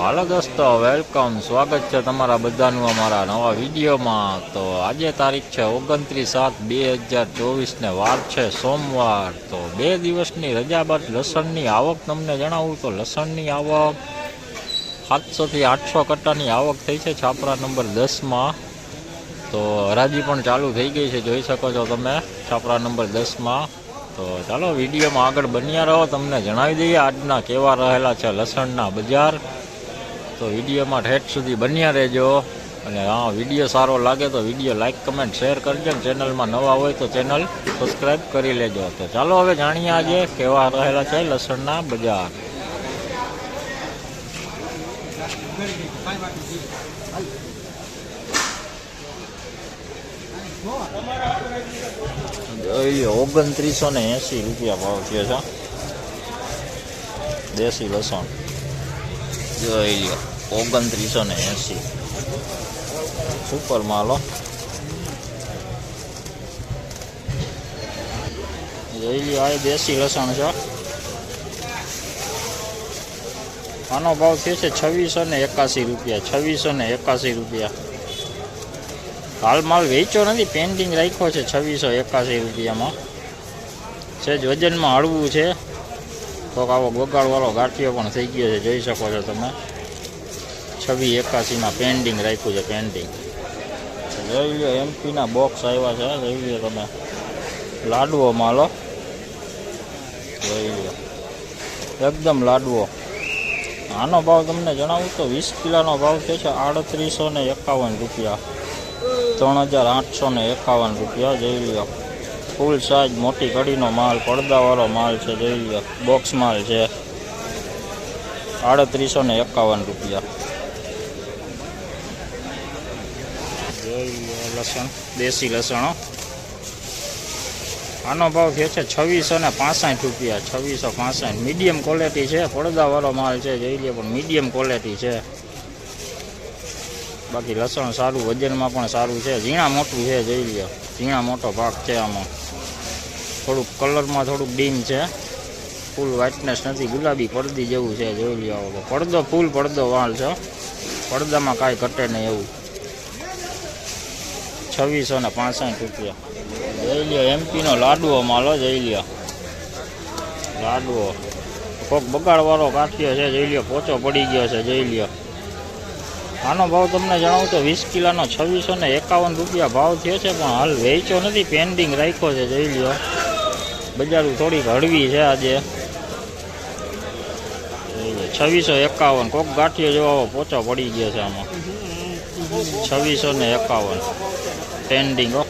હાલો દોસ્તો, વેલકમ, સ્વાગત છે તમારા બધાનું અમારા નવા વિડીયોમાં। તો આજે તારીખ છે 29/7/2024 ને વાર છે સોમવાર। તો 2 દિવસની રજા બાદ લસણની આવક તમને જણાવું તો લસણની આવક 700 થી 800 કટ્ટાની આવક થઈ છે છાપરા નંબર 10માં। તો હરાજી પણ ચાલુ થઈ ગઈ છે, જોઈ શકો છો તમે છાપરા નંબર 10માં। તો ચાલો વિડીયોમાં આગળ બન્યા રહો, તમને જણાવી દઈએ આજના કેવા રહેલા છે લસણના બજાર। તો વિડીયોમાં ઠેઠ સુધી બન્યા રહેજો, અને હા વિડીયો સારો લાગે તો વિડીયો લાઇક કમેન્ટ શેર કરજો, ચેનલમાં નવા હોય તો ચેનલ સબસ્ક્રાઈબ કરી લેજો। તો ચાલો હવે જાણીએ આજે કેવા રહેલા છે લસણના બજાર। જોઈ 2980 રૂપિયા ભાવ થયો છે દેશી લસણ। જોઈ લો 2980 સુપર માલ। જોઈ લો આ દેશી લસણ છે, આનો ભાવ થયો છે 2681 રૂપિયા। 2681 રૂપિયા। હાલ માલ વેચો નથી, પેન્ડિંગ રાખ્યો છે 2681 રૂપિયામાં। સેજ વજનમાં હળવું છે, થોક આવો બગાડવાળો ગાંઠિયો પણ થઈ ગયો છે, જોઈ શકો છો તમે। 2681માં પેન્ડિંગ રાખ્યું છે, પેન્ડિંગ। જોઈ લો એમપીના બોક્સ આવ્યા છે, જોઈ લો તમે લાડવો માલો। જોઈ લો એકદમ લાડવો। આનો ભાવ તમને જણાવું તો 20 કિલોનો ભાવ થયો છે 3851 રૂપિયા। 3851 રૂપિયા। જોઈ લો ફૂલ સાઇઝ મોટી કડીનો માલ, પડદાવાળો માલ છે, જોઈ લો બોક્સ માલ છે 3851 રૂપિયા। જોઈ લો લસણ, દેશી લસણ, આનો ભાવ થયો છે 2665 રૂપિયા। 2665 મીડિયમ ક્વોલિટી છે, પડદાવાળો માલ છે, જોઈ લો પણ મીડિયમ ક્વોલિટી છે। બાકી લસણ સારું, વજનમાં પણ સારું છે, ઝીણા મોટું છે, જોઈ લો ઝીણા મોટો ભાગ છે આમાં। થોડુંક કલરમાં થોડુંક ડીમ છે, ફૂલ વ્હાઇટનેસ નથી, ગુલાબી પડદી જેવું છે, જોઈ લો પડદો ફૂલ પડદો વાળ છે, પડદામાં કાંઈ ઘટે નહીં એવું। 2665 રૂપિયા। જોઈ લો એમપીનો લાડવો માલો, જોઈ લો લાડવો, કોક બગાડવાળો કાઠિયો છે, જોઈ લો પોચો પડી ગયો છે, જોઈ લો। આનો ભાવ તમને જણાવું તો 20 કિલોનો 2651 રૂપિયા ભાવ થયો છે, પણ હાલ વેચો નથી, પેન્ડિંગ રાખ્યો છે, જોઈ લો। બજારું થોડીક હળવી છે આજે, 2651 કોક ગાંઠિયો જેવો પોચો પડી ગયો છે આમાં। 2651 પેન્ડિંગ હો।